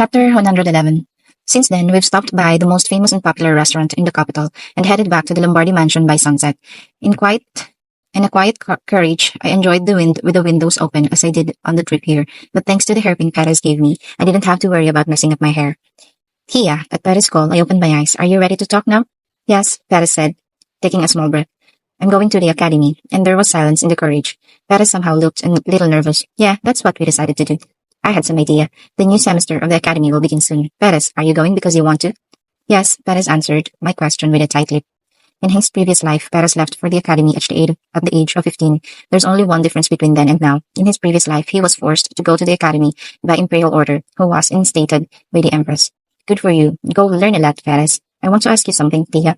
Chapter 111. Since then, we've stopped by the most famous and popular restaurant in the capital and headed back to the Lombardi mansion by sunset. In quiet, in a quiet courage, I enjoyed the wind with the windows open as I did on the trip here, but thanks to the hairpin Perez gave me, I didn't have to worry about messing up my hair. Tia, at Perez's call, I opened my eyes. Are you ready to talk now? Yes, Perez said, taking a small breath. I'm going to the academy, and there was silence in the carriage. Perez somehow looked a little nervous. Yeah, that's what we decided to do. I had some idea. The new semester of the academy will begin soon. Perez, are you going because you want to? Yes, Perez answered my question with a tight lip. In his previous life, Perez left for the academy at the age of 15. There's only one difference between then and now. In his previous life, he was forced to go to the academy by imperial order, who was instated by the empress. Good for you. Go learn a lot, Perez. I want to ask you something, Tia.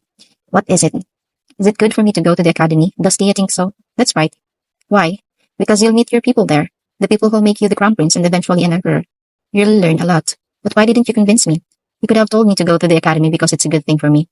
What is it? Is it good for me to go to the academy? Does Tia think so? That's right. Why? Because you'll meet your people there. The people who'll make you the crown prince and eventually an emperor. You'll learn a lot. But why didn't you convince me? You could have told me to go to the academy because it's a good thing for me.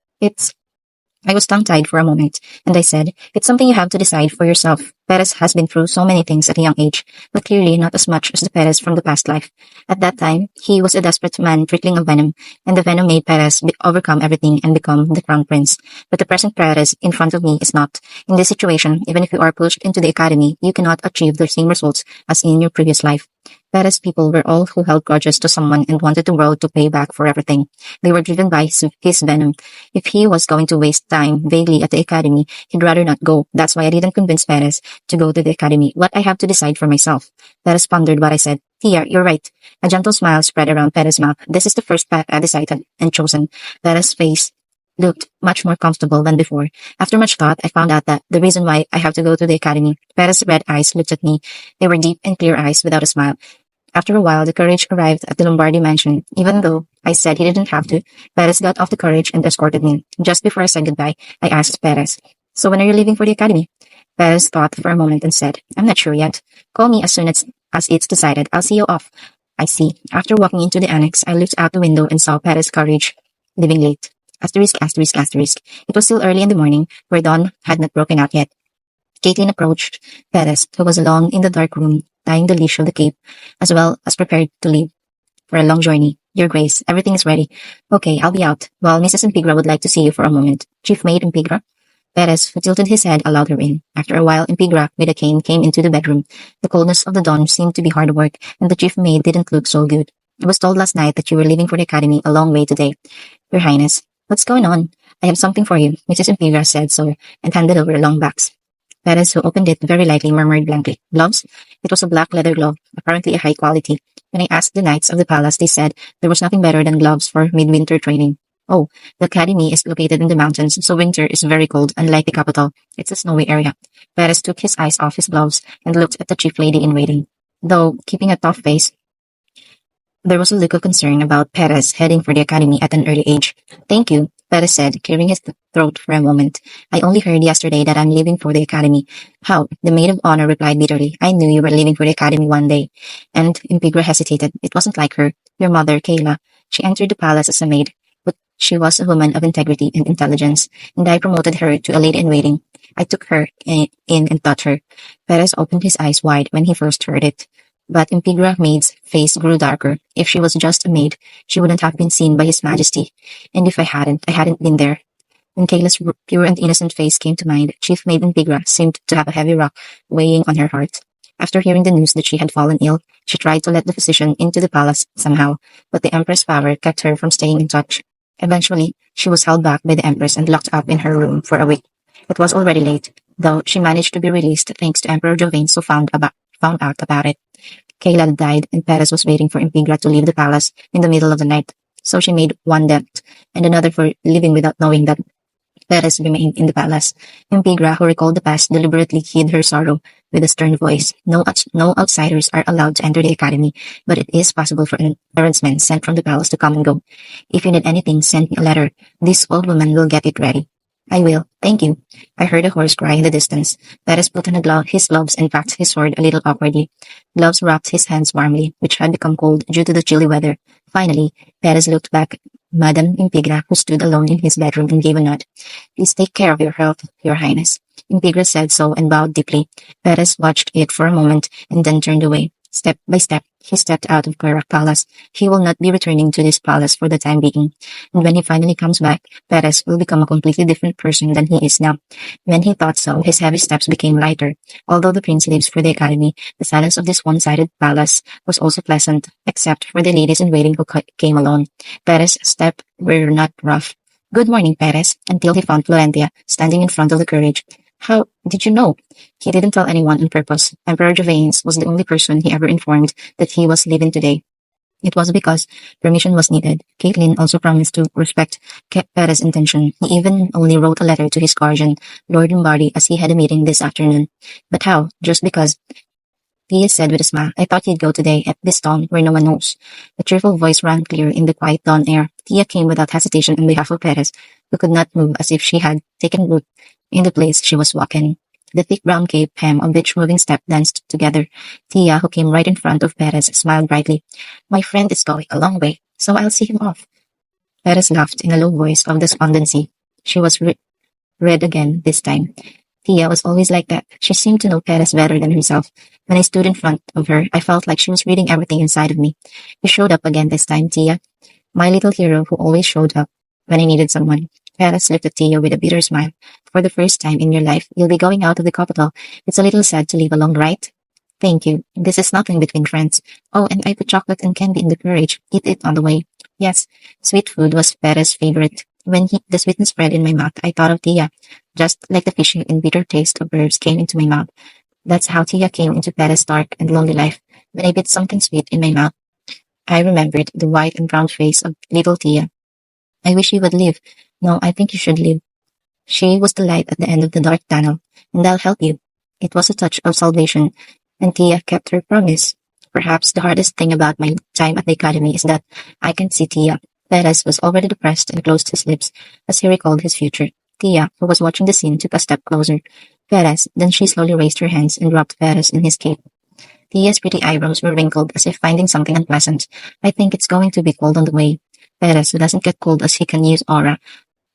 I was tongue-tied for a moment, and I said, it's something you have to decide for yourself. Perez has been through so many things at a young age, but clearly not as much as the Perez from the past life. At that time, he was a desperate man trickling of venom, and the venom made Perez overcome everything and become the crown prince. But the present Perez in front of me is not. In this situation, even if you are pushed into the academy, you cannot achieve the same results as in your previous life. Perez people were all who held grudges to someone and wanted the world to pay back for everything. They were driven by his venom. If he was going to waste time vaguely at the academy, he'd rather not go. That's why I didn't convince Perez to go to the academy. What I have to decide for myself. Perez pondered what I said. Tia, you're right. A gentle smile spread around Perez's mouth. This is the first path I decided and chosen. Perez's face looked much more comfortable than before. After much thought, I found out that the reason why I have to go to the academy. Perez's red eyes looked at me. They were deep and clear eyes without a smile. After a while, the carriage arrived at the Lombardi mansion. Even though I said he didn't have to, Perez got off the carriage and escorted me. Just before I said goodbye, I asked Perez, so when are you leaving for the academy? Perez thought for a moment and said, I'm not sure yet. Call me as soon as it's decided. I'll see you off. I see. After walking into the annex, I looked out the window and saw Perez's carriage leaving late. Asterisk, asterisk, asterisk. It was still early in the morning, where dawn had not broken out yet. Caitlin approached Perez, who was alone in the dark room, tying the leash of the cape, as well as prepared to leave for a long journey. Your Grace, everything is ready. Okay, I'll be out. Well, Mrs. Impigra would like to see you for a moment. Chief Maid Impigra? Perez, who tilted his head, allowed her in. After a while, Impigra, with a cane, came into the bedroom. The coldness of the dawn seemed to be hard work, and the chief maid didn't look so good. I was told last night that you were leaving for the academy a long way today. Your Highness, what's going on? I have something for you. Mrs. Impigra said so, and handed over a long box. Perez, who opened it very lightly, murmured blankly, Gloves? It was a black leather glove, apparently a high quality. When I asked the knights of the palace, they said there was nothing better than gloves for midwinter training. Oh, the academy is located in the mountains, so winter is very cold, unlike the capital. It's a snowy area. Perez took his eyes off his gloves and looked at the chief lady in waiting. Though keeping a tough face, there was a look of concern about Perez heading for the academy at an early age. Thank you, Perez said, clearing his throat for a moment. I only heard yesterday that I'm leaving for the academy. How? The maid of honor replied bitterly. I knew you were leaving for the academy one day. And Impigra hesitated. It wasn't like her. Your mother, Kayla. She entered the palace as a maid, but she was a woman of integrity and intelligence, and I promoted her to a lady-in-waiting. I took her in and taught her. Perez opened his eyes wide when he first heard it. But Impigra maid's face grew darker. If she was just a maid, she wouldn't have been seen by His Majesty. And if I hadn't been there. When Kayla's pure and innocent face came to mind, Chief Maid Impigra seemed to have a heavy rock weighing on her heart. After hearing the news that she had fallen ill, she tried to let the physician into the palace somehow, but the Empress' power kept her from staying in touch. Eventually, she was held back by the Empress and locked up in her room for a week. It was already late, though she managed to be released thanks to Emperor Jovain, who found out about it. Kayla died, and Perez was waiting for Impigra to leave the palace in the middle of the night. So she made one debt and another for living without knowing that Perez remained in the palace. Impigra, who recalled the past, deliberately hid her sorrow with a stern voice. No outsiders are allowed to enter the academy, but it is possible for errandsmen sent from the palace to come and go. If you need anything, send me a letter. This old woman will get it ready. I will. Thank you. I heard a horse cry in the distance. Perez put on his gloves and packed his sword a little awkwardly. Gloves wrapped his hands warmly, which had become cold due to the chilly weather. Finally, Perez looked back at Madame Impigra, who stood alone in his bedroom, and gave a nod. Please take care of your health, Your Highness. Impigra said so and bowed deeply. Perez watched it for a moment and then turned away. Step by step, he stepped out of Korak Palace. He will not be returning to this palace for the time being. And when he finally comes back, Perez will become a completely different person than he is now. When he thought so, his heavy steps became lighter. Although the prince leaves for the academy, the silence of this one-sided palace was also pleasant, except for the ladies in waiting who came alone. Perez's steps were not rough. Good morning, Perez, until he found Florentia standing in front of the carriage. How did you know? He didn't tell anyone on purpose. Emperor Javanes was the only person he ever informed that he was leaving today. It was because permission was needed. Caitlin also promised to respect Perez's intention. He even only wrote a letter to his guardian, Lord Lombardi, as he had a meeting this afternoon. But how? Just because? Tia said with a smile, I thought you'd go today at this dawn where no one knows. The cheerful voice rang clear in the quiet dawn air. Tia came without hesitation on behalf of Perez, who could not move as if she had taken root in the place she was walking. The thick brown cape hem of which moving step danced together. Tia, who came right in front of Perez, smiled brightly. My friend is going a long way, so I'll see him off. Perez laughed in a low voice of despondency. She was red again this time. Tia was always like that. She seemed to know Perez better than himself. When I stood in front of her, I felt like she was reading everything inside of me. You showed up again this time, Tia. My little hero who always showed up when I needed someone. Perez looked at Tia with a bitter smile. For the first time in your life, you'll be going out of the capital. It's a little sad to leave alone, right? Thank you. This is nothing between friends. Oh, and I put chocolate and candy in the carriage. Eat it on the way. Yes, sweet food was Perez's favorite. When the sweetness spread in my mouth, I thought of Tia. Just like the fishy and bitter taste of herbs came into my mouth. That's how Tia came into Perez's dark and lonely life. When I bit something sweet in my mouth, I remembered the white and brown face of little Tia. I wish you would live. No, I think you should live. She was the light at the end of the dark tunnel, and I'll help you. It was a touch of salvation, and Tia kept her promise. Perhaps the hardest thing about my time at the academy is that I can see Tia. Perez was already depressed and closed his lips as he recalled his future. Tia, who was watching the scene, took a step closer. Perez, then she slowly raised her hands and dropped Perez in his cape. Tia's pretty eyebrows were wrinkled as if finding something unpleasant. I think it's going to be cold on the way. Perez, who doesn't get cold as he can use aura,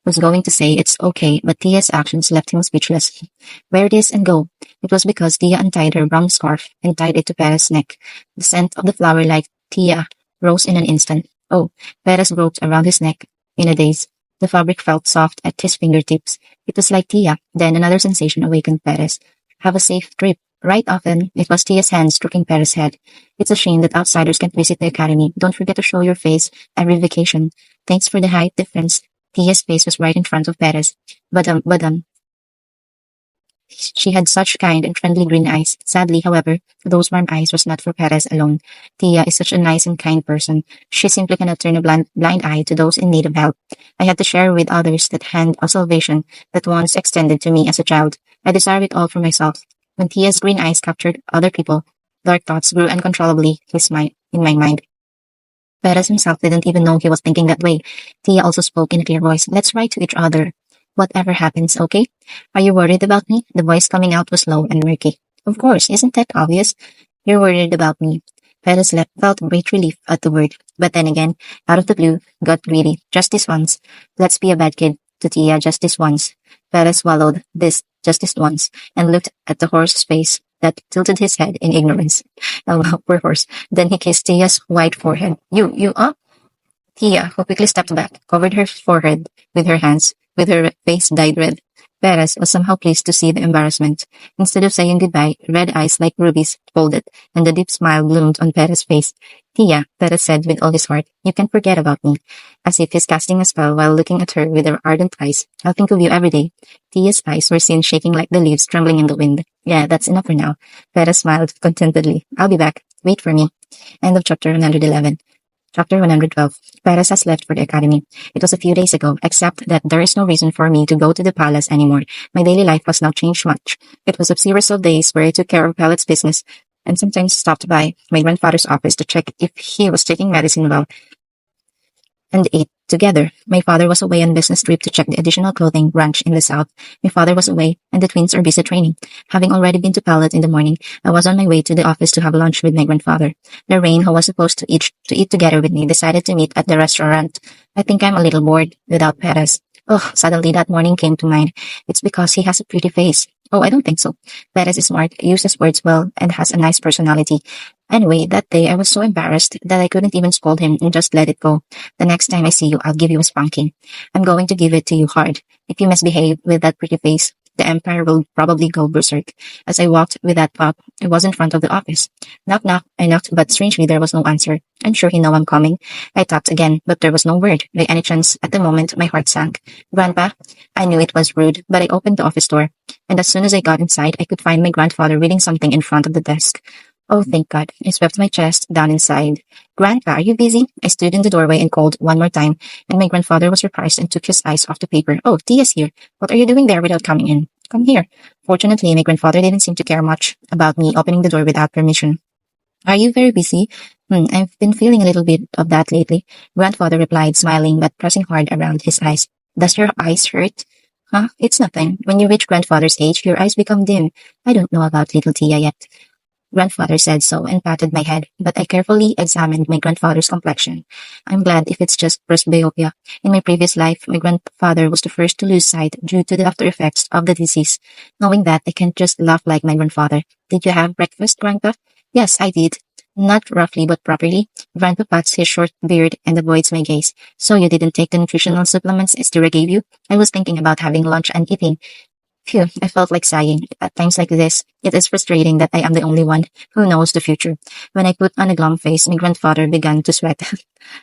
was going to say it's okay, but Tia's actions left him speechless. Wear this and go. It was because Tia untied her brown scarf and tied it to Perez's neck. The scent of the flower like Tia rose in an instant. Oh, Perez groped around his neck in a daze. The fabric felt soft at his fingertips. It was like Tia. Then another sensation awakened Perez. Have a safe trip. Right often, it was Tia's hand stroking Perez's head. It's a shame that outsiders can't visit the academy. Don't forget to show your face every vacation. Thanks for the height difference. Tia's face was right in front of Perez. But she had such kind and friendly green eyes. Sadly, however, those warm eyes was not for Perez alone. Tia is such a nice and kind person. She simply cannot turn a blind eye to those in need of help. I had to share with others that hand of salvation that once extended to me as a child. I deserve it all for myself. When Tia's green eyes captured other people, dark thoughts grew uncontrollably in my mind. Perez himself didn't even know he was thinking that way. Tia also spoke in a clear voice. Let's write to each other. Whatever happens, okay? Are you worried about me? The voice coming out was low and murky. Of course, isn't that obvious? You're worried about me. Perez felt great relief at the word, but then again, out of the blue, got greedy. Just this once. Let's be a bad kid to Tia just this once. Perez swallowed this just this once and looked at the horse's face that tilted his head in ignorance. Oh, well, poor horse. Then he kissed Tia's white forehead. You up? Tia, who quickly stepped back, covered her forehead with her hands, with her face dyed red. Perez was somehow pleased to see the embarrassment. Instead of saying goodbye, red eyes like rubies folded, and a deep smile bloomed on Perez's face. Tia, Perez said with all his heart, you can forget about me. As if he's casting a spell while looking at her with her ardent eyes. I'll think of you every day. Tia's eyes were seen shaking like the leaves trembling in the wind. Yeah, that's enough for now. Perez smiled contentedly. I'll be back. Wait for me. End of chapter 111. Chapter 112. Perez has left for the academy. It was a few days ago, except that there is no reason for me to go to the palace anymore. My daily life was not changed much. It was a series of days where I took care of Pellet's business and sometimes stopped by my grandfather's office to check if he was taking medicine well and ate together. My father was away on business trip to check the additional clothing branch in the south. My father was away, and the twins are busy training. Having already been to Pallet in the morning, I was on my way to the office to have lunch with my grandfather. Lorraine, who was supposed to eat together with me, decided to meet at the restaurant. I think I'm a little bored without Perez. Oh, suddenly that morning came to mind. It's because he has a pretty face. Oh, I don't think so. Perez is smart, uses words well, and has a nice personality. Anyway, that day I was so embarrassed that I couldn't even scold him and just let it go. The next time I see you, I'll give you a spanking. I'm going to give it to you hard. If you misbehave with that pretty face, the empire will probably go berserk. As I walked with that pup, I was in front of the office. Knock knock, I knocked, but strangely there was no answer. I'm sure he know I'm coming. I tapped again, but there was no word. By any chance, at the moment, my heart sank. Grandpa? I knew it was rude, but I opened the office door, and as soon as I got inside, I could find my grandfather reading something in front of the desk. Oh, thank God. I swept my chest down inside. Grandpa, are you busy? I stood in the doorway and called one more time, and my grandfather was surprised and took his eyes off the paper. Oh, Tia's here. What are you doing there without coming in? Come here. Fortunately, my grandfather didn't seem to care much about me opening the door without permission. Are you very busy? I've been feeling a little bit of that lately. Grandfather replied, smiling but pressing hard around his eyes. Does your eyes hurt? Huh? It's nothing. When you reach grandfather's age, your eyes become dim. I don't know about little Tia yet. Grandfather said so and patted my head, but I carefully examined my grandfather's complexion. I'm glad if it's just presbyopia. In my previous life, my grandfather was the first to lose sight due to the after effects of the disease. Knowing that, I can't just laugh like my grandfather. Did you have breakfast, Grandpa? Yes, I did. Not roughly, but properly. Grandpa pats his short beard and avoids my gaze. So you didn't take the nutritional supplements Estira gave you? I was thinking about having lunch and eating. Phew, I felt like sighing. At times like this, it is frustrating that I am the only one who knows the future. When I put on a glum face, my grandfather began to sweat.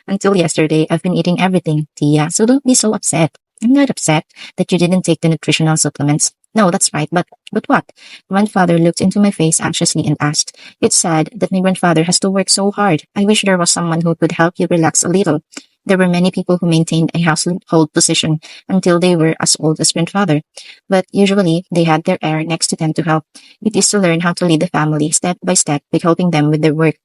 Until yesterday, I've been eating everything, Tia, so don't be so upset. I'm not upset that you didn't take the nutritional supplements. No, that's right, but what? Grandfather looked into my face anxiously and asked. It's sad that my grandfather has to work so hard. I wish there was someone who could help you relax a little. There were many people who maintained a household position until they were as old as grandfather, but usually they had their heir next to them to help. It is to learn how to lead the family step by step by helping them with their work.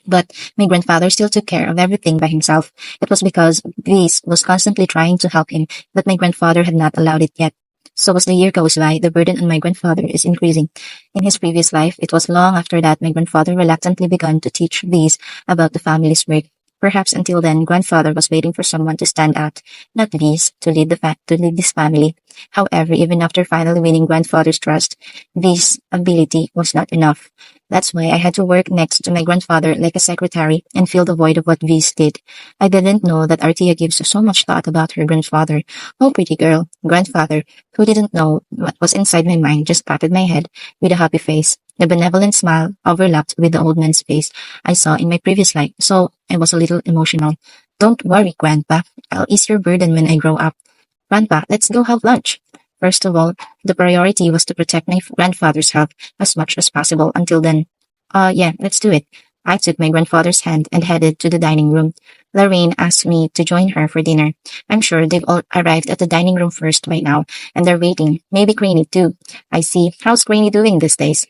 But my grandfather still took care of everything by himself. It was because Greece was constantly trying to help him, but my grandfather had not allowed it yet. So as the year goes by, the burden on my grandfather is increasing. In his previous life, it was long after that my grandfather reluctantly began to teach these about the family's work. Perhaps until then, grandfather was waiting for someone to stand out, not these, to lead this family. However, even after finally winning grandfather's trust, this ability was not enough. That's why I had to work next to my grandfather like a secretary and fill the void of what Viz did. I didn't know that Artia gives so much thought about her grandfather. Oh, pretty girl. Grandfather, who didn't know what was inside my mind, just patted my head with a happy face. The benevolent smile overlapped with the old man's face I saw in my previous life, so I was a little emotional. Don't worry, Grandpa. I'll ease your burden when I grow up. Grandpa, let's go have lunch. First of all, the priority was to protect my grandfather's health as much as possible until then. Yeah, let's do it. I took my grandfather's hand and headed to the dining room. Lorraine asked me to join her for dinner. I'm sure they've all arrived at the dining room first by now, and they're waiting. Maybe Granny too. I see. How's Granny doing these days?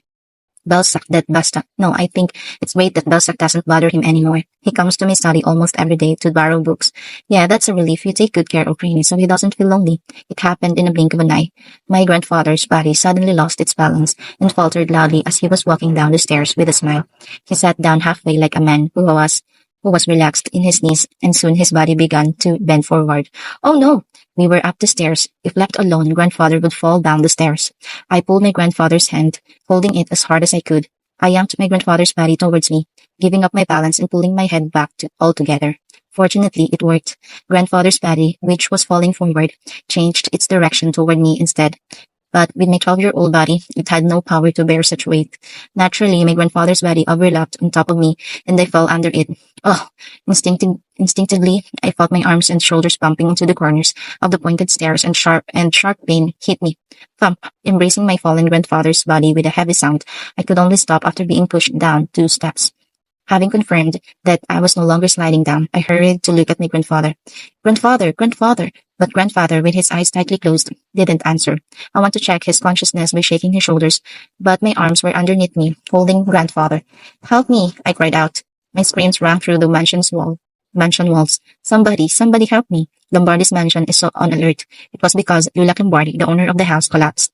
Belsac that basta. No, I think it's great that Belsac doesn't bother him anymore. He comes to my study almost every day to borrow books. Yeah, that's a relief. You take good care of Greenie so he doesn't feel lonely. It happened in a blink of an eye. My grandfather's body suddenly lost its balance and faltered loudly as he was walking down the stairs with a smile. He sat down halfway like a man who was relaxed in his knees, and soon his body began to bend forward. Oh no! We were up the stairs. If left alone, grandfather would fall down the stairs. I pulled my grandfather's hand, holding it as hard as I could. I yanked my grandfather's body towards me, giving up my balance and pulling my head back altogether. Fortunately, it worked. Grandfather's body, which was falling forward, changed its direction toward me instead. But with my 12-year-old body, it had no power to bear such weight. Naturally, my grandfather's body overlapped on top of me, and I fell under it. Oh, instinctively, I felt my arms and shoulders bumping into the corners of the pointed stairs, and sharp pain hit me. Thump, embracing my fallen grandfather's body with a heavy sound. I could only stop after being pushed down 2 steps. Having confirmed that I was no longer sliding down, I hurried to look at my grandfather. Grandfather! But grandfather, with his eyes tightly closed, didn't answer. I want to check his consciousness by shaking his shoulders, but my arms were underneath me, holding grandfather. Help me! I cried out. My screams rang through the mansion walls. Somebody help me. Lombardi's mansion is so on alert. It was because Lula Lombardi, the owner of the house, collapsed.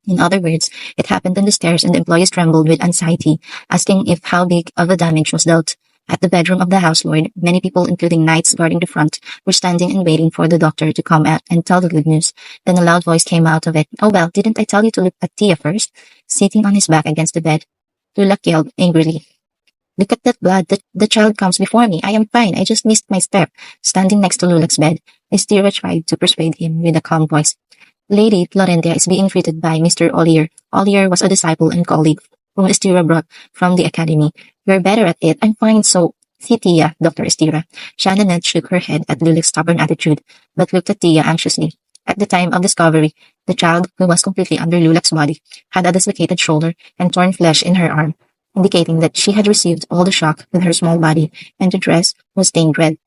In other words, it happened on the stairs and the employees trembled with anxiety, asking if how big of a damage was dealt. At the bedroom of the house lord, many people, including knights guarding the front, were standing and waiting for the doctor to come out and tell the good news. Then a loud voice came out of it. Oh well, didn't I tell you to look at Tia first? Sitting on his back against the bed, Lula yelled angrily. Look at that blood. The child comes before me. I am fine. I just missed my step. Standing next to Lulak's bed, Estira tried to persuade him with a calm voice. Lady Florentia is being treated by Mr. Ollier. Ollier was a disciple and colleague whom Estira brought from the academy. You're better at it. I'm fine, so see Tia, Dr. Estira. Shannon shook her head at Lulak's stubborn attitude, but looked at Tia anxiously. At the time of discovery, the child, who was completely under Lulak's body, had a dislocated shoulder and torn flesh in her arm, indicating that she had received all the shock with her small body, and the dress was stained red.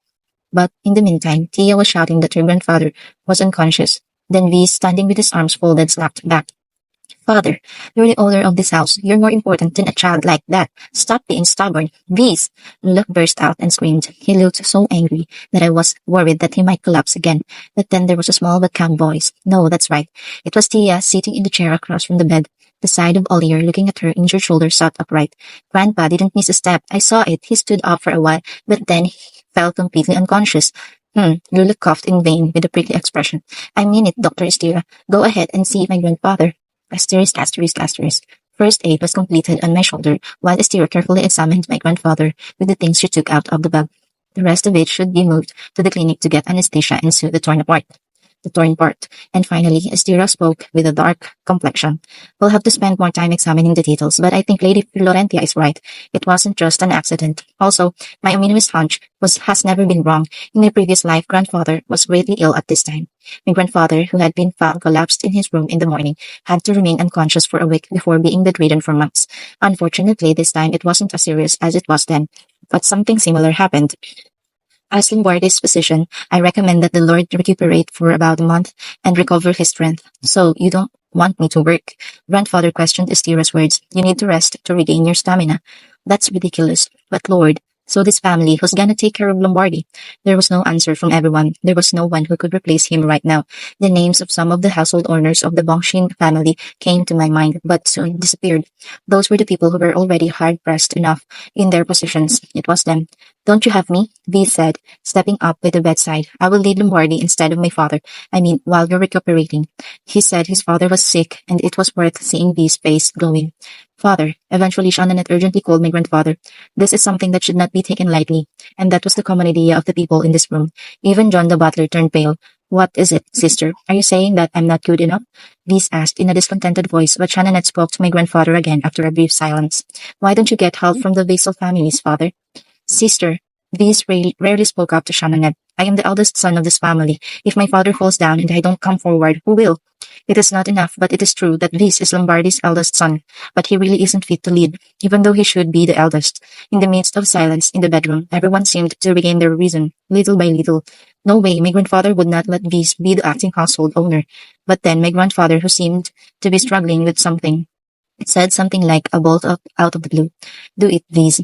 But in the meantime, Tia was shouting that her grandfather was unconscious. Then V, standing with his arms folded, snapped back. Father, you're the owner of this house. You're more important than a child like that. Stop being stubborn. Bees! Luke burst out and screamed. He looked so angry that I was worried that he might collapse again. But then there was a small but calm voice. No, that's right. It was Tia sitting in the chair across from the bed. The side of Ollier, looking at her injured shoulder, sat upright. Grandpa didn't miss a step. I saw it. He stood up for a while, but then he fell completely unconscious. Lulu coughed in vain with a prickly expression. I mean it, Dr. Estira. Go ahead and see my grandfather. Asterisk, asterisk, asterisk. First aid was completed on my shoulder, while Estira carefully examined my grandfather with the things she took out of the bag. The rest of it should be moved to the clinic to get anesthesia and sew the torn part. And finally, Estira spoke with a dark complexion. We'll have to spend more time examining the details, but I think Lady Florentia is right. It wasn't just an accident. Also, my ominous hunch has never been wrong. In my previous life, grandfather was greatly ill at this time. My grandfather, who had been found collapsed in his room in the morning, had to remain unconscious for a week before being bedridden for months. Unfortunately, this time it wasn't as serious as it was then, but something similar happened. As Lombardi's physician, I recommend that the Lord recuperate for about a month and recover his strength. So, you don't want me to work? Grandfather questioned Estira's words. You need to rest to regain your stamina. That's ridiculous. But Lord, so this family, who's gonna take care of Lombardi? There was no answer from everyone. There was no one who could replace him right now. The names of some of the household owners of the Bongshin family came to my mind, but soon disappeared. Those were the people who were already hard-pressed enough in their positions. It was them. Don't you have me? V said, stepping up by the bedside. I will lead Lombardi instead of my father. I mean, while you're recuperating. He said his father was sick, and it was worth seeing V's face glowing. Father, eventually Shannonette urgently called my grandfather. This is something that should not be taken lightly, and that was the common idea of the people in this room. Even John the butler turned pale. What is it, sister? Are you saying that I'm not good enough? V's asked in a discontented voice, but Shannonette spoke to my grandfather again after a brief silence. Why don't you get help from the Vassal families, father? Sister, V's rarely spoke up to Shannonette. I am the eldest son of this family. If my father falls down and I don't come forward, who will? It is not enough, but it is true that Viz is Lombardi's eldest son, but he really isn't fit to lead, even though he should be the eldest. In the midst of silence in the bedroom, everyone seemed to regain their reason, little by little. No way, my grandfather would not let Viz be the acting household owner. But then my grandfather, who seemed to be struggling with something, said something like a bolt out of the blue. Do it, Viz.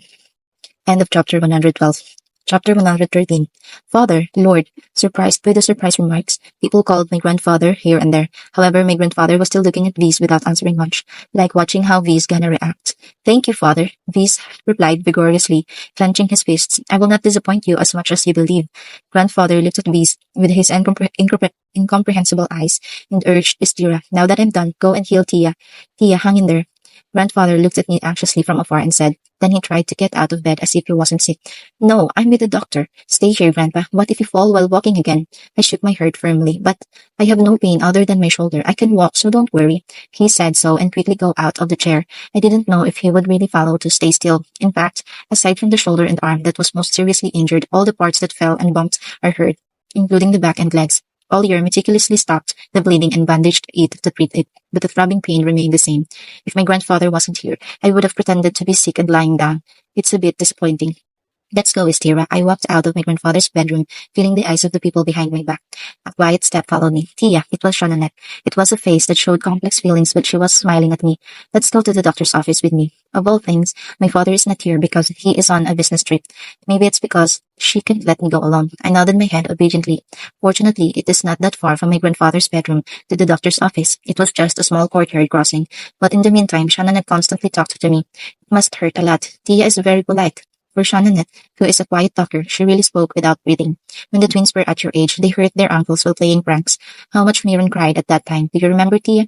End of chapter 112. Chapter 113. Father, Lord, surprised by the surprise remarks, people called my grandfather here and there. However, my grandfather was still looking at V's without answering much, like watching how V's gonna react. Thank you, father, V's replied vigorously, clenching his fists. I will not disappoint you as much as you believe. Grandfather looked at V's with his incomprehensible eyes and urged Istira, now that I'm done, go and heal Tia. Tia, hang in there. Grandfather looked at me anxiously from afar and said, then he tried to get out of bed as if he wasn't sick. No, I'm with the doctor. Stay here, Grandpa. What if you fall while walking again? I shook my head firmly, but I have no pain other than my shoulder. I can walk, so don't worry. He said so and quickly got out of the chair. I didn't know if he would really follow to stay still. In fact, aside from the shoulder and arm that was most seriously injured, all the parts that fell and bumped are hurt, including the back and legs. Ollier meticulously stopped the bleeding and bandaged it to treat it, but the throbbing pain remained the same. If my grandfather wasn't here, I would have pretended to be sick and lying down. It's a bit disappointing. Let's go, Estira. I walked out of my grandfather's bedroom, feeling the eyes of the people behind my back. A quiet step followed me. Tia, it was Shannonette. It was a face that showed complex feelings, but she was smiling at me. Let's go to the doctor's office with me. Of all things, my father is not here because he is on a business trip. Maybe it's because she can't let me go alone. I nodded my head obediently. Fortunately, it is not that far from my grandfather's bedroom to the doctor's office. It was just a small courtyard crossing. But in the meantime, Shannonette constantly talked to me. It must hurt a lot. Tia is very polite. For Shannonette, who is a quiet talker, she really spoke without breathing. When the twins were at your age, they hurt their uncles while playing pranks. How much Miran cried at that time. Do you remember, Tia?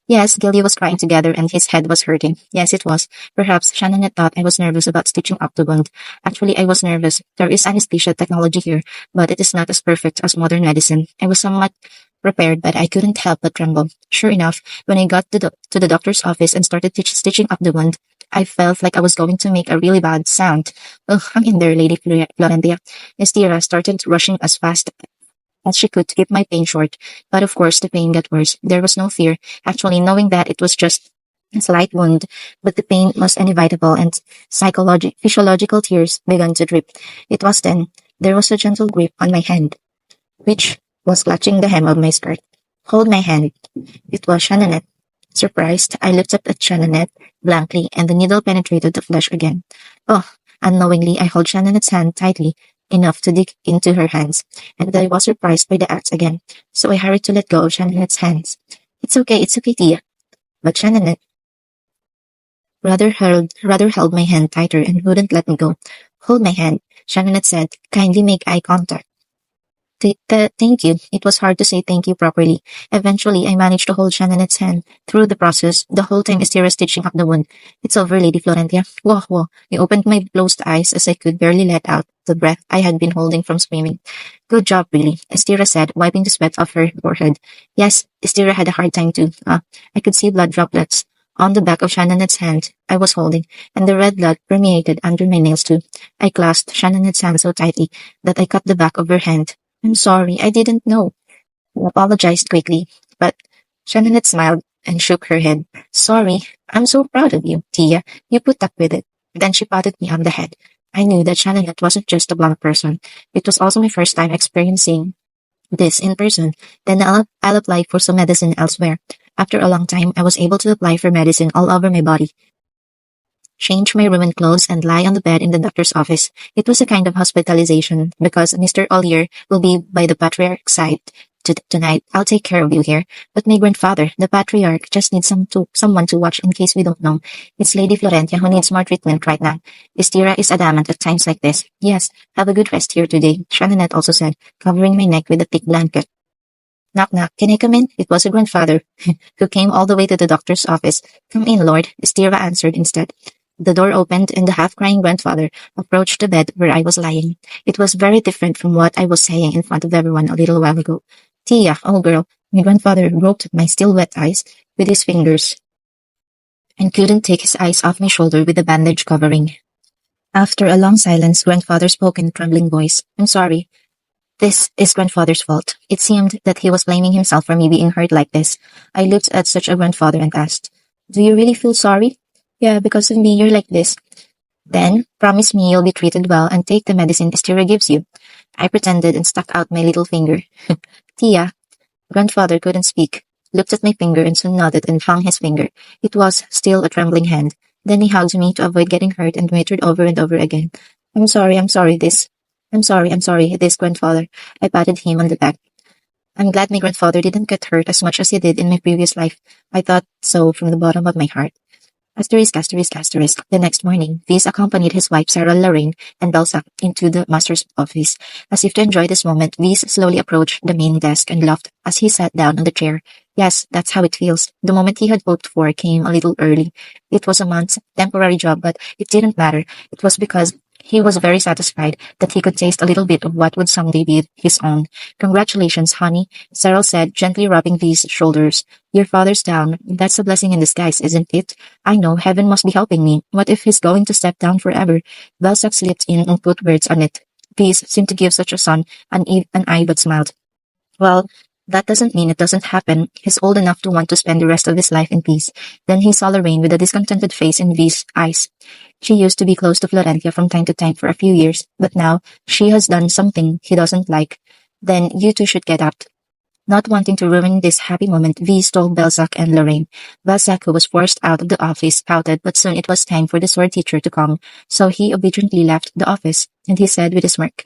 Yes, Gilly was crying together and his head was hurting. Yes, it was. Perhaps Shannonette thought I was nervous about stitching up the wound. Actually, I was nervous. There is anesthesia technology here, but it is not as perfect as modern medicine. I was somewhat prepared, but I couldn't help but tremble. Sure enough, when I got to the doctor's office and started stitching up the wound, I felt like I was going to make a really bad sound. Oh, hang in there, Lady Florentia. Estira started rushing as fast as she could to keep my pain short. But of course, the pain got worse. There was no fear, actually, knowing that it was just a slight wound, but the pain was inevitable and physiological tears began to drip. It was then there was a gentle grip on my hand, which was clutching the hem of my skirt. Hold my hand. It was Shannonette. Surprised, I looked up at Shannonette blankly, and the needle penetrated the flesh again. Oh, unknowingly, I held Shannonette's hand tightly enough to dig into her hands, and I was surprised by the act again, so I hurried to let go of Shannonette's hands. It's okay, Tia. But Shannonette rather held my hand tighter and wouldn't let me go. Hold my hand, Shannonette said. Kindly make eye contact. Thank you. It was hard to say thank you properly. Eventually, I managed to hold Shannonette's hand. Through the process, the whole time Estira stitching up the wound. It's over, Lady Florentia. Whoa, whoa. I opened my closed eyes as I could barely let out the breath I had been holding from screaming. Good job, really, Estira said, wiping the sweat off her forehead. Yes, Estira had a hard time too. I could see blood droplets on the back of Shannonette's hand I was holding, and the red blood permeated under my nails too. I clasped Shannonette's hand so tightly that I cut the back of her hand. I'm sorry, I didn't know. I apologized quickly, but Shannonette smiled and shook her head. Sorry, I'm so proud of you, Tia. You put up with it. Then she patted me on the head. I knew that Shannonette wasn't just a blunt person. It was also my first time experiencing this in person. Then I'll apply for some medicine elsewhere. After a long time, I was able to apply for medicine all over my body, change my ruined clothes, and lie on the bed in the doctor's office. It was a kind of hospitalization because Mr. Ollier will be by the Patriarch's side tonight. I'll take care of you here. But my grandfather, the Patriarch, just needs someone to watch in case we don't know. It's Lady Florentia who needs more treatment right now. Estira is adamant at times like this. Yes, have a good rest here today, Shannonette also said, covering my neck with a thick blanket. Knock, knock. Can I come in? It was a grandfather who came all the way to the doctor's office. Come in, Lord, Estira answered instead. The door opened and the half-crying grandfather approached the bed where I was lying. It was very different from what I was saying in front of everyone a little while ago. Tia, oh girl, my grandfather groped my still wet eyes with his fingers and couldn't take his eyes off my shoulder with the bandage covering. After a long silence, grandfather spoke in a trembling voice. I'm sorry. This is grandfather's fault. It seemed that he was blaming himself for me being hurt like this. I looked at such a grandfather and asked, do you really feel sorry? Yeah, because of me, you're like this. Then, promise me you'll be treated well and take the medicine Estira gives you. I pretended and stuck out my little finger. Tia, grandfather couldn't speak, looked at my finger and soon nodded and hung his finger. It was still a trembling hand. Then he hugged me to avoid getting hurt and muttered over and over again. I'm sorry, this, grandfather. I patted him on the back. I'm glad my grandfather didn't get hurt as much as he did in my previous life. I thought so from the bottom of my heart. Asterisk. The next morning, Viz accompanied his wife Sarah Lorraine and Belsac into the master's office. As if to enjoy this moment, Viz slowly approached the main desk and laughed as he sat down on the chair. Yes, that's how it feels. The moment he had hoped for came a little early. It was a month's temporary job, but it didn't matter. It was because he was very satisfied that he could taste a little bit of what would someday be his own. Congratulations, honey, Cyril said, gently rubbing V's shoulders. Your father's down. That's a blessing in disguise, isn't it? I know, heaven must be helping me. What if he's going to step down forever? Belsac slipped in and put words on it. Peace seemed to give such a son an eye but smiled. Well, that doesn't mean it doesn't happen. He's old enough to want to spend the rest of his life in peace. Then he saw Lorraine with a discontented face in V's eyes. She used to be close to Florentia from time to time for a few years, but now she has done something he doesn't like. Then you two should get out. Not wanting to ruin this happy moment, V stole Belsac and Lorraine. Belsac, who was forced out of the office, pouted, but soon it was time for the sword teacher to come, so he obediently left the office, and he said with a smirk,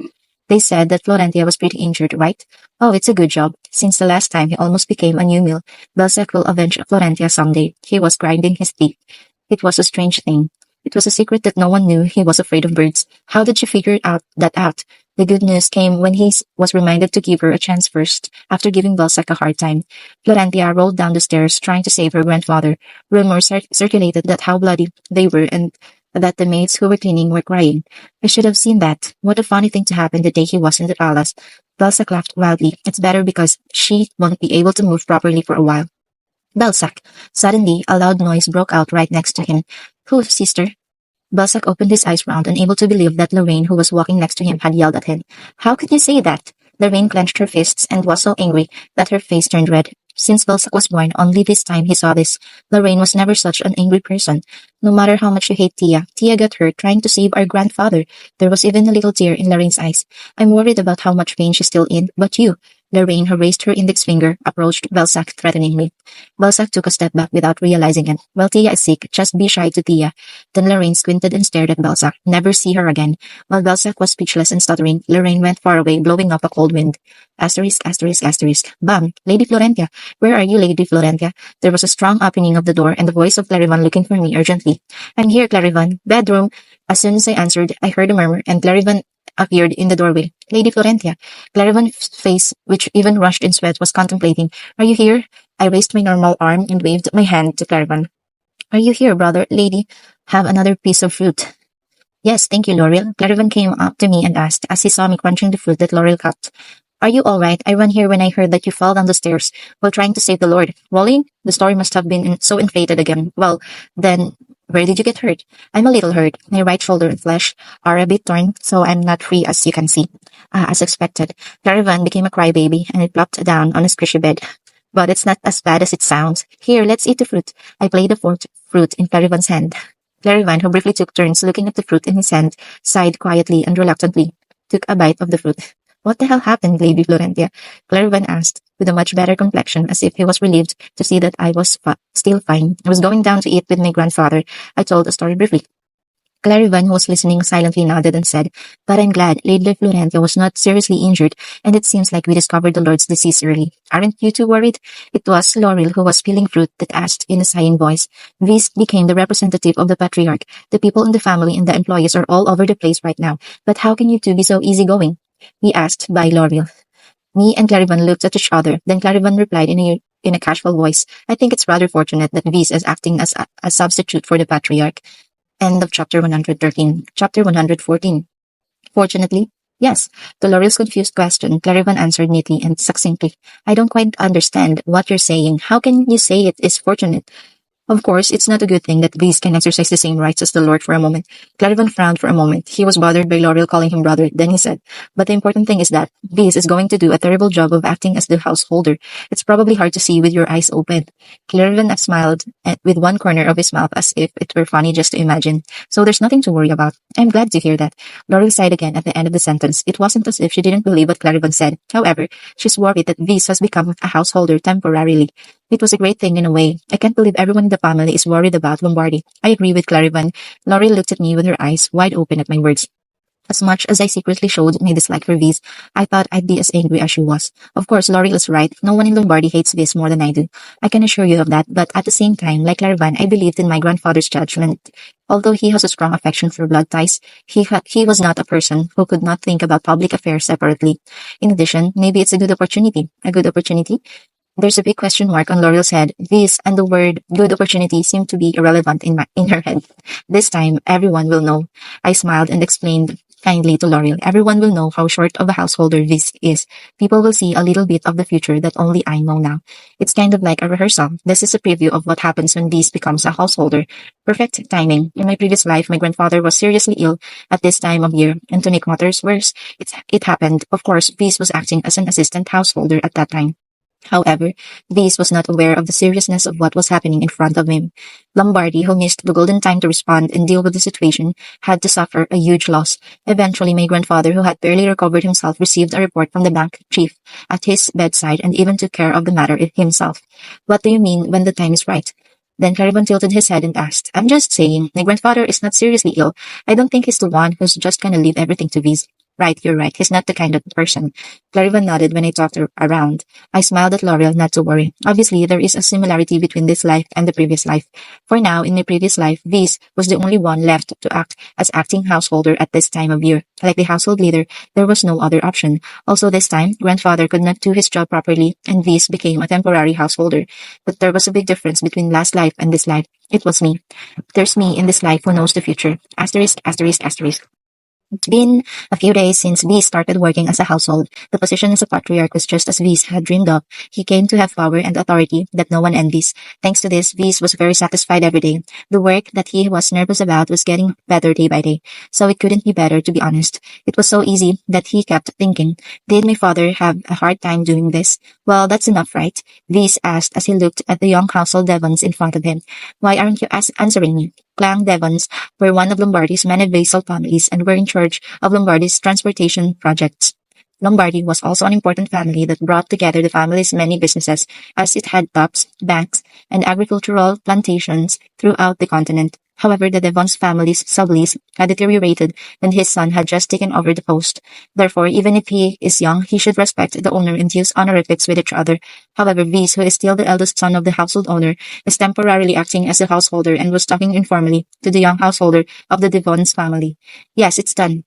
They said that Florentia was pretty injured, right? Oh, it's a good job. Since the last time he almost became a new meal, Belsac will avenge Florentia someday. He was grinding his teeth. It was a strange thing. It was a secret that no one knew. He was afraid of birds. How did she figure that out? The good news came when he was reminded to give her a chance first, after giving Balzac a hard time. Florentia rolled down the stairs, trying to save her grandfather. Rumors circulated that how bloody they were and that the maids who were cleaning were crying. I should have seen that. What a funny thing to happen the day he was in the palace. Balzac laughed wildly. It's better because she won't be able to move properly for a while. Balzac. Suddenly, a loud noise broke out right next to him. Who, sister? Balzac opened his eyes round, unable to believe that Lorraine, who was walking next to him, had yelled at him. How could you say that? Lorraine clenched her fists and was so angry that her face turned red. Since Balzac was born, only this time he saw this. Lorraine was never such an angry person. No matter how much you hate Tia got hurt trying to save our grandfather. There was even a little tear in Lorraine's eyes. I'm worried about how much pain she's still in, but you. Lorraine, who raised her index finger, approached Balzac threateningly. Balzac took a step back without realizing it. Well, Tia is sick. Just be shy to Tia. Then Lorraine squinted and stared at Balzac. Never see her again. While Balzac was speechless and stuttering, Lorraine went far away, blowing up a cold wind. Asterisk, asterisk, asterisk. Bam! Lady Florentia. Where are you, Lady Florentia? There was a strong opening of the door and the voice of Clarivan looking for me urgently. I'm here, Clarivan. Bedroom. As soon as I answered, I heard a murmur, and Clarivan appeared in the doorway. Lady Florentia. Clarivan's face, which even rushed in sweat, was contemplating. Are you here? I raised my normal arm and waved my hand to Clarivan. Are you here, brother? Lady, have another piece of fruit. Yes, thank you, Laurel. Clarivan came up to me and asked, as he saw me crunching the fruit that Laurel cut. Are you all right? I ran here when I heard that you fell down the stairs while trying to save the Lord. Rolling? The story must have been so inflated again. Well, then, where did you get hurt? I'm a little hurt. My right shoulder and flesh are a bit torn, so I'm not free as you can see. As expected, Clarivan became a crybaby and it plopped down on a squishy bed. But it's not as bad as it sounds. Here, let's eat the fruit. I played the fourth fruit in Clarivan's hand. Clarivan, who briefly took turns looking at the fruit in his hand, sighed quietly and reluctantly, took a bite of the fruit. What the hell happened, Lady Florentia? Clarivan asked, with a much better complexion, as if he was relieved to see that I was still fine. I was going down to eat with my grandfather. I told a story briefly. Clarivan, who was listening, silently nodded and said, But I'm glad Lady Florentia was not seriously injured, and it seems like we discovered the Lord's disease early. Aren't you too worried? It was Laurel, who was peeling fruit, that asked in a sighing voice. This became the representative of the Patriarch. The people in the family and the employees are all over the place right now. But how can you two be so easygoing? We asked by Laurel. Me and Clarivan looked at each other. Then Clarivan replied in a casual voice, I think it's rather fortunate that Viz is acting as a substitute for the Patriarch. End of chapter 113. Chapter 114. Fortunately? Yes. To Laurel's confused question, Clarivan answered neatly and succinctly. I don't quite understand what you're saying. How can you say it is fortunate? Of course, it's not a good thing that Viz can exercise the same rights as the Lord for a moment. Clarivan frowned for a moment. He was bothered by Laurel calling him brother. Then he said, But the important thing is that Viz is going to do a terrible job of acting as the householder. It's probably hard to see with your eyes open. Clarivan smiled with one corner of his mouth as if it were funny just to imagine. So there's nothing to worry about. I'm glad to hear that. Laurel sighed again at the end of the sentence. It wasn't as if she didn't believe what Clarivan said. However, she's worried that Viz has become a householder temporarily. It was a great thing in a way. I can't believe everyone in the family is worried about Lombardi. I agree with Clarivan. Laurel looked at me with her eyes wide open at my words. As much as I secretly showed my dislike for Viz, I thought I'd be as angry as she was. Of course, Laurel is right. No one in Lombardi hates Viz more than I do. I can assure you of that, but at the same time, like Clarivan, I believed in my grandfather's judgment. Although he has a strong affection for blood ties, he was not a person who could not think about public affairs separately. In addition, maybe it's a good opportunity. A good opportunity? There's a big question mark on Laurel's head. This and the word good opportunity seem to be irrelevant in her head. This time, everyone will know. I smiled and explained kindly to Laurel. Everyone will know how short of a householder this is. People will see a little bit of the future that only I know now. It's kind of like a rehearsal. This is a preview of what happens when Viz becomes a householder. Perfect timing. In my previous life, my grandfather was seriously ill at this time of year, and to make matters worse, it happened. Of course, Viz was acting as an assistant householder at that time. However, Viz was not aware of the seriousness of what was happening in front of him. Lombardi, who missed the golden time to respond and deal with the situation, had to suffer a huge loss. Eventually, my grandfather, who had barely recovered himself, received a report from the bank chief at his bedside and even took care of the matter himself. What do you mean when the time is right? Then Clarivan tilted his head and asked, I'm just saying, my grandfather is not seriously ill. I don't think he's the one who's just gonna leave everything to Viz. Right, you're right. He's not the kind of person. Clarivan nodded when I talked her around. I smiled at L'Oreal, not to worry. Obviously, there is a similarity between this life and the previous life. For now, in my previous life, Viz was the only one left to act as acting householder at this time of year. Like the household leader, there was no other option. Also, this time, grandfather could not do his job properly, and Viz became a temporary householder. But there was a big difference between last life and this life. It was me. There's me in this life who knows the future. Asterisk, asterisk, asterisk. It's been a few days since V started working as a household. The position as a patriarch was just as V's had dreamed of. He came to have power and authority that no one envies. Thanks to this, V's was very satisfied every day. The work that he was nervous about was getting better day by day. So it couldn't be better, to be honest. It was so easy that he kept thinking, did my father have a hard time doing this? Well, that's enough, right? V's asked as he looked at the young household Devons in front of him. Why aren't you answering me? Clan Devons were one of Lombardy's many vassal families and were in charge of Lombardy's transportation projects. Lombardy was also an important family that brought together the family's many businesses, as it had shops, banks, and agricultural plantations throughout the continent. However, the Devons family's sublease had deteriorated when his son had just taken over the post. Therefore, even if he is young, he should respect the owner and use honorifics with each other. However, Viz, who is still the eldest son of the household owner, is temporarily acting as a householder and was talking informally to the young householder of the Devons family. Yes, it's done.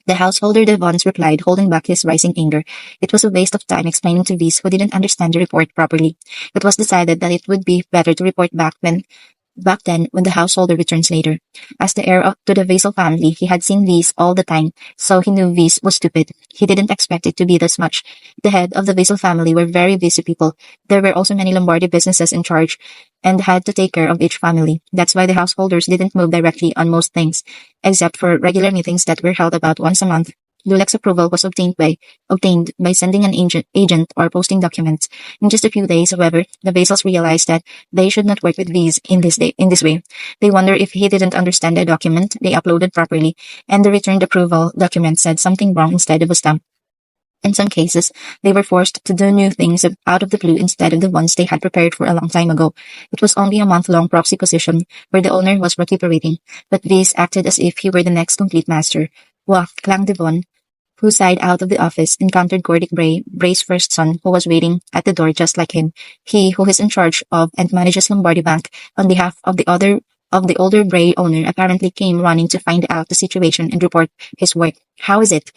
The householder Devons replied, holding back his rising anger. It was a waste of time explaining to Viz, who didn't understand the report properly. It was decided that it would be better to report back then when the householder returns later. As the heir to the vassal family, he had seen Viz all the time, so he knew Viz was stupid. He didn't expect it to be this much. The head of the vassal family were very busy people. There were also many Lombardy businesses in charge and had to take care of each family. That's why the householders didn't move directly on most things, except for regular meetings that were held about once a month. Lulek's approval was obtained by sending an agent or posting documents. In just a few days, however, the vassals realized that they should not work with Viz in this way. They wondered if he didn't understand the document they uploaded properly, and the returned approval document said something wrong instead of a stamp. In some cases, they were forced to do new things out of the blue instead of the ones they had prepared for a long time ago. It was only a month-long proxy position where the owner was recuperating, but Viz acted as if he were the next complete master. Wah, Clang Devon, who sighed out of the office, encountered Gordic Bray, Bray's first son, who was waiting at the door just like him. He, who is in charge of and manages Lombardy Bank on behalf of the older Bray owner, apparently came running to find out the situation and report his work. How is it?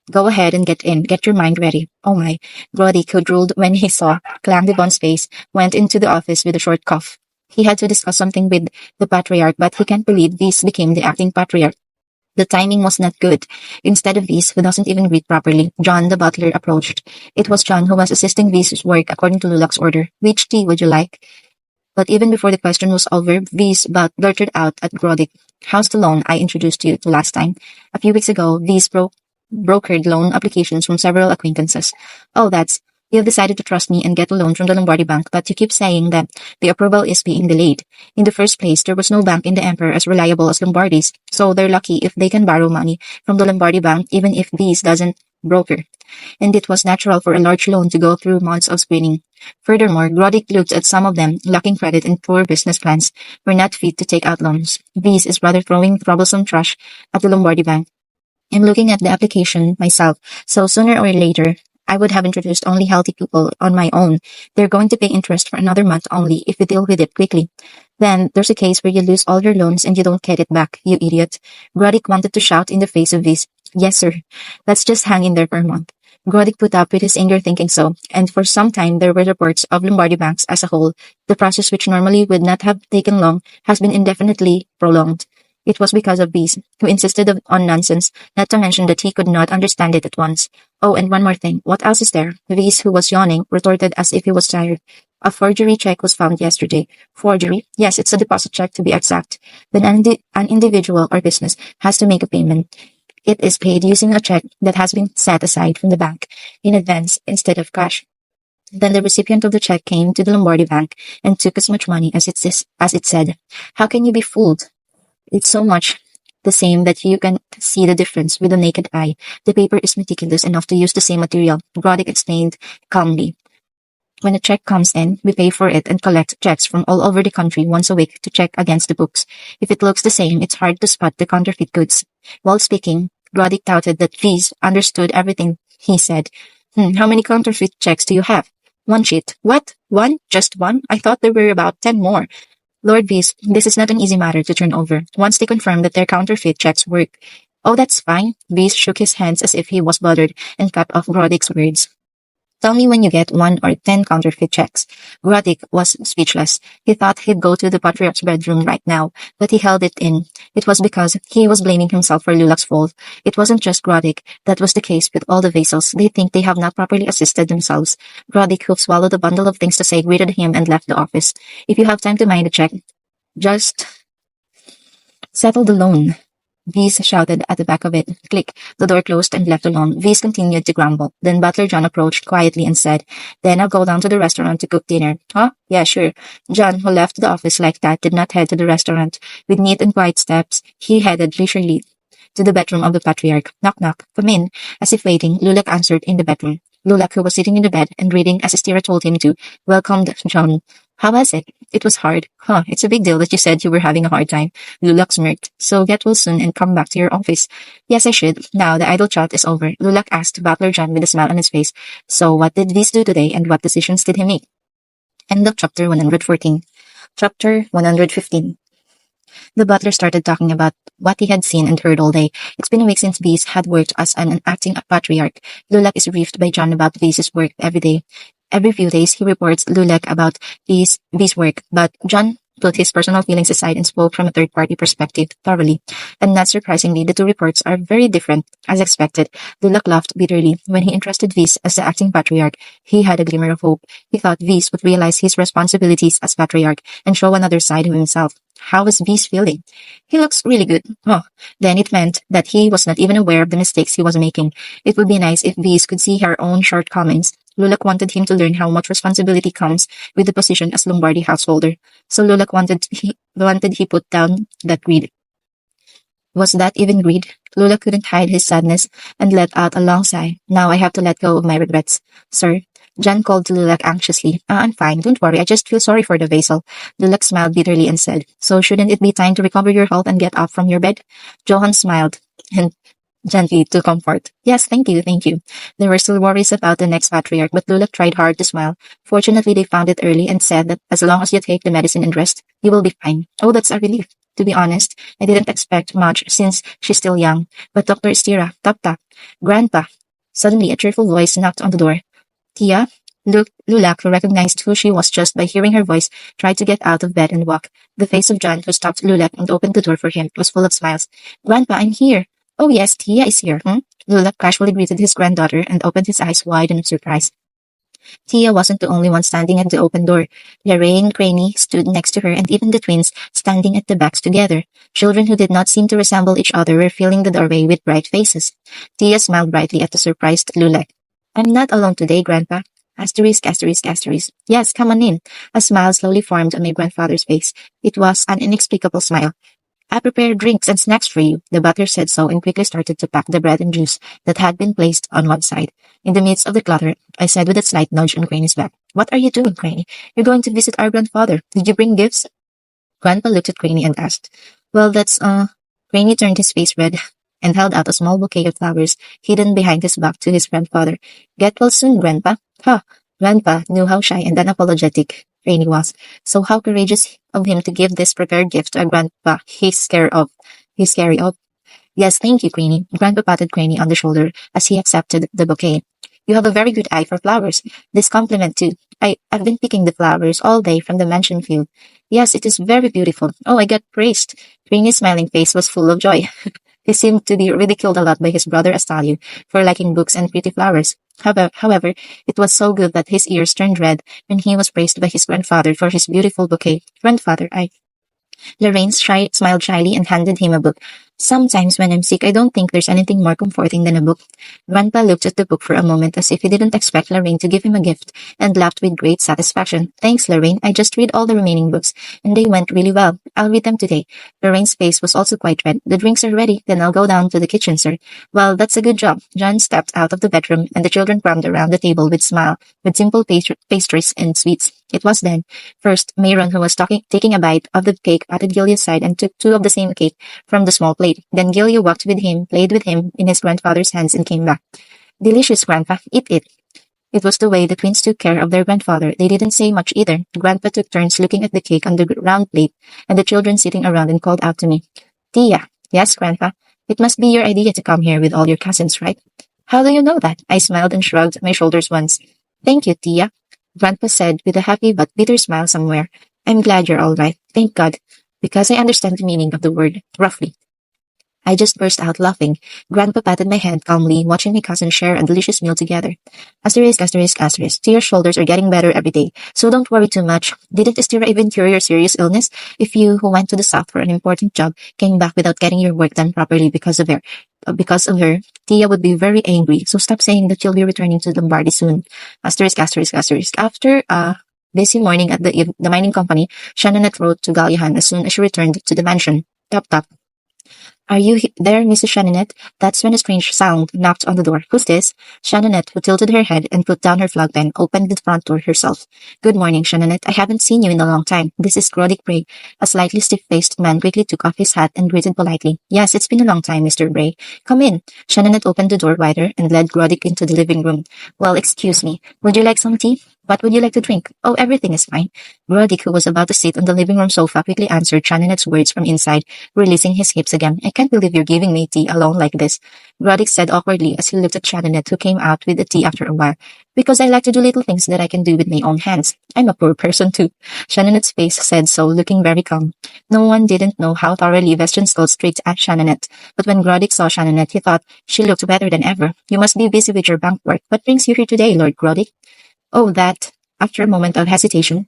Go ahead and get in. Get your mind ready. Oh my. Gordic, who drooled when he saw Clang Devon's face, went into the office with a short cough. He had to discuss something with the Patriarch, but he can't believe Viz became the acting Patriarch. The timing was not good. Instead of Viz, who doesn't even greet properly, John the butler approached. It was John who was assisting Viz's work according to Lulak's order. Which tea would you like? But even before the question was over, Viz blurted out at Gordic. How's the loan I introduced you to last time? A few weeks ago, Viz brokered loan applications from several acquaintances. Oh, you have decided to trust me and get a loan from the Lombardy Bank, but you keep saying that the approval is being delayed. In the first place, there was no bank in the Empire as reliable as Lombardy's, so they're lucky if they can borrow money from the Lombardy Bank even if Viz doesn't broker. And it was natural for a large loan to go through months of screening. Furthermore, Gordic looked at some of them, lacking credit and poor business plans, were not fit to take out loans. Viz is rather throwing troublesome trash at the Lombardy Bank. I'm looking at the application myself, so sooner or later, I would have introduced only healthy people on my own. They're going to pay interest for another month only if you deal with it quickly. Then, there's a case where you lose all your loans and you don't get it back, you idiot. Gordic wanted to shout in the face of Viz. Yes, sir. Let's just hang in there for a month. Gordic put up with his anger thinking so, and for some time there were reports of Lombardy banks as a whole. The process, which normally would not have taken long, has been indefinitely prolonged. It was because of Viz, who insisted on nonsense, not to mention that he could not understand it at once. Oh, and one more thing. What else is there? Viz, who was yawning, retorted as if he was tired. A forgery check was found yesterday. Forgery? Yes, it's a deposit check to be exact. When an individual or business has to make a payment, it is paid using a check that has been set aside from the bank in advance instead of cash. Then the recipient of the check came to the Lombardy Bank and took as much money as it said. How can you be fooled? It's so much the same that you can see the difference with the naked eye. The paper is meticulous enough to use the same material, Gordic explained calmly. When a check comes in, we pay for it and collect checks from all over the country once a week to check against the books. If it looks the same, it's hard to spot the counterfeit goods. While speaking, Roddick doubted that V's understood everything he said. How many counterfeit checks do you have? One sheet. What? One? Just one? I thought there were about 10 more. Lord Beast, this is not an easy matter to turn over. Once they confirm that their counterfeit checks work. Oh, that's fine. Beast shook his hands as if he was bothered and cut off Roddick's words. Tell me when you get 1 or 10 counterfeit checks. Roddick was speechless. He thought he'd go to the Patriarch's bedroom right now, but he held it in. It was because he was blaming himself for Lulak's fall. It wasn't just Roddick. That was the case with all the Vasals. They think they have not properly assisted themselves. Roddick, who swallowed a bundle of things to say, greeted him and left the office. If you have time to mind a check, just settle the loan. V's shouted at the back of it. Click. The door closed and left alone. V's continued to grumble. Then Butler John approached quietly and said, Then I'll go down to the restaurant to cook dinner. Huh? Yeah, sure. John, who left the office like that, did not head to the restaurant. With neat and quiet steps, he headed leisurely to the bedroom of the Patriarch. Knock, knock. Come in. As if waiting, Lulak answered in the bedroom. Lulak, who was sitting in the bed and reading as Estira told him to, welcomed John. How was it? It was hard. Huh, it's a big deal that you said you were having a hard time. Lulak smirked. So get well soon and come back to your office. Yes, I should. Now the idle chat is over. Lulak asked Butler John with a smile on his face. So what did Viz do today and what decisions did he make? End of chapter 114. Chapter 115. The butler started talking about what he had seen and heard all day. It's been a week since Beast had worked as an acting patriarch. Lulak is briefed by John about Beast's work every day. Every few days, he reports Lulak about Beast's work, but John put his personal feelings aside and spoke from a third-party perspective thoroughly. And not surprisingly, the two reports are very different. As expected, Lulak laughed bitterly. When he entrusted Viz as the acting patriarch, he had a glimmer of hope. He thought Viz would realize his responsibilities as patriarch and show another side of himself. How was Viz feeling? He looks really good. Oh, then it meant that he was not even aware of the mistakes he was making. It would be nice if Viz could see her own shortcomings. Lulak wanted him to learn how much responsibility comes with the position as Lombardi householder. So Lulak wanted he put down that greed. Was that even greed? Lulak couldn't hide his sadness and let out a long sigh. Now I have to let go of my regrets. Sir, John called to Lulak anxiously. I'm fine. Don't worry. I just feel sorry for the Vasal. Lulak smiled bitterly and said, So shouldn't it be time to recover your health and get up from your bed? Johan smiled and gently to comfort. Yes, thank you. There were still worries about the next patriarch, but Lulak tried hard to smile. Fortunately, they found it early and said that as long as you take the medicine and rest, you will be fine. Oh, that's a relief. To be honest, I didn't expect much since she's still young. But Dr. Estira, tap tap, Grandpa. Suddenly, a cheerful voice knocked on the door. Tia? Lulak, who recognized who she was just by hearing her voice, tried to get out of bed and walk. The face of John, who stopped Lulak and opened the door for him, was full of smiles. Grandpa, I'm here. Oh yes, Tia is here, Lulak casually greeted his granddaughter and opened his eyes wide in surprise. Tia wasn't the only one standing at the open door. Lorraine Craney stood next to her and even the twins standing at the backs together. Children who did not seem to resemble each other were filling the doorway with bright faces. Tia smiled brightly at the surprised Lulak. I'm not alone today, Grandpa. Asterisk. Yes, come on in. A smile slowly formed on my grandfather's face. It was an inexplicable smile. I prepared drinks and snacks for you. The butler said so and quickly started to pack the bread and juice that had been placed on one side. In the midst of the clutter, I said with a slight nudge on Craney's back, What are you doing, Craney? You're going to visit our grandfather. Did you bring gifts? Grandpa looked at Craney and asked, Well, that's, Craney turned his face red and held out a small bouquet of flowers hidden behind his back to his grandfather. Get well soon, Grandpa. Ha! Grandpa knew how shy and unapologetic Craney was, so how courageous of him to give this prepared gift to a grandpa he's scary of. Yes, thank you, Craney. Grandpa patted Craney on the shoulder as he accepted the bouquet. You have a very good eye for flowers. This compliment too. I've been picking the flowers all day from the mansion field. Yes, it is very beautiful. Oh, I got praised. Craney's smiling face was full of joy. He seemed to be ridiculed a lot by his brother Astalio for liking books and pretty flowers. However, it was so good that his ears turned red when he was praised by his grandfather for his beautiful bouquet. Grandfather, Lorraine smiled shyly and handed him a book. Sometimes when I'm sick, I don't think there's anything more comforting than a book. Grandpa looked at the book for a moment as if he didn't expect Lorraine to give him a gift and laughed with great satisfaction. Thanks, Lorraine. I just read all the remaining books and they went really well. I'll read them today. Lorraine's face was also quite red. The drinks are ready. Then I'll go down to the kitchen, sir. Well, that's a good job. John stepped out of the bedroom and the children crammed around the table with simple pastries and sweets. It was then. First, Mayron, who was taking a bite of the cake, patted Gillia's side and took two of the same cake from the small plate. plate. Then Gilio walked with him, played with him in his grandfather's hands, and came back. Delicious, Grandpa. Eat it. It was the way the twins took care of their grandfather. They didn't say much either. Grandpa took turns looking at the cake on the round plate, and the children sitting around and called out to me, Tia. Yes, Grandpa. It must be your idea to come here with all your cousins, right? How do you know that? I smiled and shrugged my shoulders once. Thank you, Tia, Grandpa said with a happy but bitter smile somewhere. I'm glad you're all right. Thank God. Because I understand the meaning of the word, roughly. I just burst out laughing. Grandpa patted my head calmly, watching my cousin share a delicious meal together. Asterisk, asterisk, asterisk. Tia's shoulders are getting better every day, so don't worry too much. Didn't Estira even cure your serious illness? If you, who went to the south for an important job, came back without getting your work done properly because of her, Tia would be very angry, so stop saying that you'll be returning to Lombardy soon. Asterisk, asterisk, asterisk. After busy morning at the mining company, Shannonette wrote to Gallihan as soon as she returned to the mansion. Tap, tap. Are you there, Mrs. Shannonette? That's when a strange sound knocked on the door. Who's this? Shannonette, who tilted her head and put down her flag pen, opened the front door herself. Good morning, Shannonette. I haven't seen you in a long time. This is Grodick Bray. A slightly stiff-faced man quickly took off his hat and greeted politely. Yes, it's been a long time, Mr. Bray. Come in. Shannonette opened the door wider and led Grodick into the living room. Well, excuse me. Would you like some tea? What would you like to drink? Oh, everything is fine. Grodick, who was about to sit on the living room sofa, quickly answered Shannonette's words from inside, releasing his hips again. I can't believe you're giving me tea alone like this, Grodick said awkwardly as he looked at Shannonette, who came out with the tea after a while. Because I like to do little things that I can do with my own hands. I'm a poor person too. Shannonette's face said so, looking very calm. No one didn't know how thoroughly Vestian scolded straight at Shannonette, but when Grodick saw Shannonette, he thought she looked better than ever. You must be busy with your bank work. What brings you here today, Lord Grodick? Oh, that. After a moment of hesitation,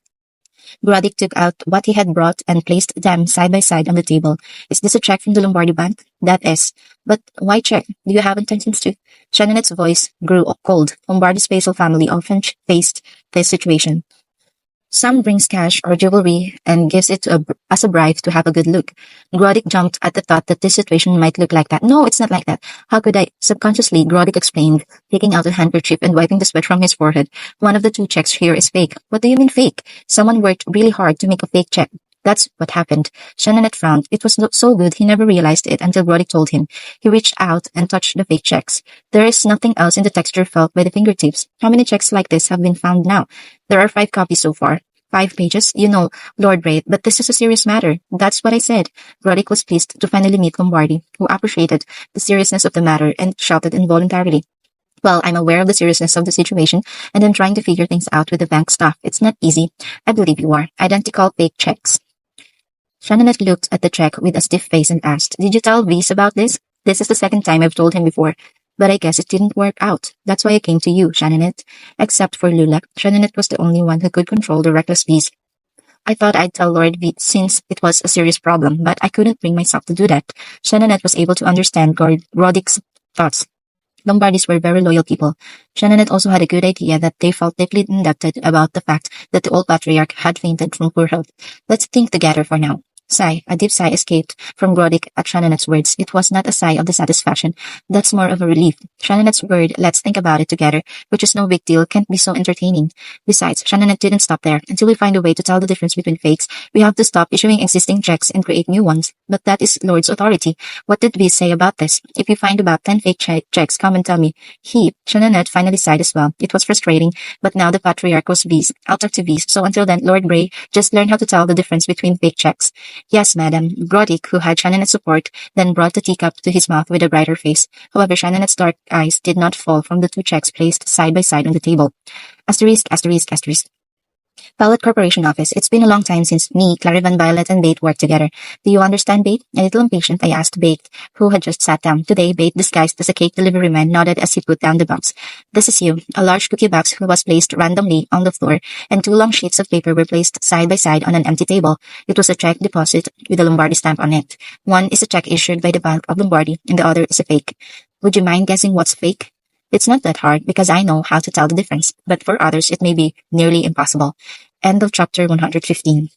Grodick took out what he had brought and placed them side by side on the table. Is this a check from the Lombardy Bank? That is. But why check? Do you have intentions to? Shannonette's voice grew cold. Lombardy's Basil family often faced this situation. Some brings cash or jewelry and gives it as a bribe to have a good look. Grodick jumped at the thought that this situation might look like that. No, it's not like that. How could I? Subconsciously, Grodick explained, taking out a handkerchief and wiping the sweat from his forehead. One of the two checks here is fake. What do you mean fake? Someone worked really hard to make a fake check. That's what happened. Shannonette frowned. It was so good he never realized it until Grodick told him. He reached out and touched the fake checks. There is nothing else in the texture felt by the fingertips. How many checks like this have been found now? There are 5 copies so far. 5 pages? You know, Lord Bray, but this is a serious matter. That's what I said. Grodick was pleased to finally meet Lombardy, who appreciated the seriousness of the matter and shouted involuntarily. Well, I'm aware of the seriousness of the situation, and I'm trying to figure things out with the bank staff. It's not easy. I believe you are. Identical fake checks. Shannonette looked at the check with a stiff face and asked, Did you tell Vise about this? This is the second time I've told him before. But I guess it didn't work out. That's why I came to you, Shannonette. Except for Lula, Shannonette was the only one who could control the reckless Vise. I thought I'd tell Lord V since it was a serious problem, but I couldn't bring myself to do that. Shannonette was able to understand Grodick's thoughts. Lombardis were very loyal people. Shannonette also had a good idea that they felt deeply indebted about the fact that the old patriarch had fainted from poor health. Let's think together for now. Sigh. A deep sigh escaped from Grodick at Shannonette's words. It was not a sigh of dissatisfaction. That's more of a relief. Shannonette's word, let's think about it together, which is no big deal, can't be so entertaining. Besides, Shannonette didn't stop there. Until we find a way to tell the difference between fakes, we have to stop issuing existing checks and create new ones. But that is Lord's authority. What did we say about this? If you find about 10 fake checks, come and tell me. Shannonette finally sighed as well. It was frustrating, but now the patriarch was Vise. I'll talk to Vise. So until then, Lord Bray, just learn how to tell the difference between fake checks. Yes, madam. Grodick, who had Shannonette's support, then brought the teacup to his mouth with a brighter face. However, Shannonette's dark eyes did not fall from the 2 checks placed side by side on the table. Asterisk, asterisk, asterisk. Ballot Corporation Office. It's been a long time since me, Clarivan, Violet, and Bate worked together. Do you understand, Bate? A little impatient, I asked Bate, who had just sat down. Today, Bate, disguised as a cake delivery man, nodded as he put down the box. This is you. A large cookie box was placed randomly on the floor, and 2 long sheets of paper were placed side by side on an empty table. It was a check deposit with a Lombardy stamp on it. One is a check issued by the Bank of Lombardy, and the other is a fake. Would you mind guessing what's fake? It's not that hard because I know how to tell the difference, but for others it may be nearly impossible. End of chapter 115.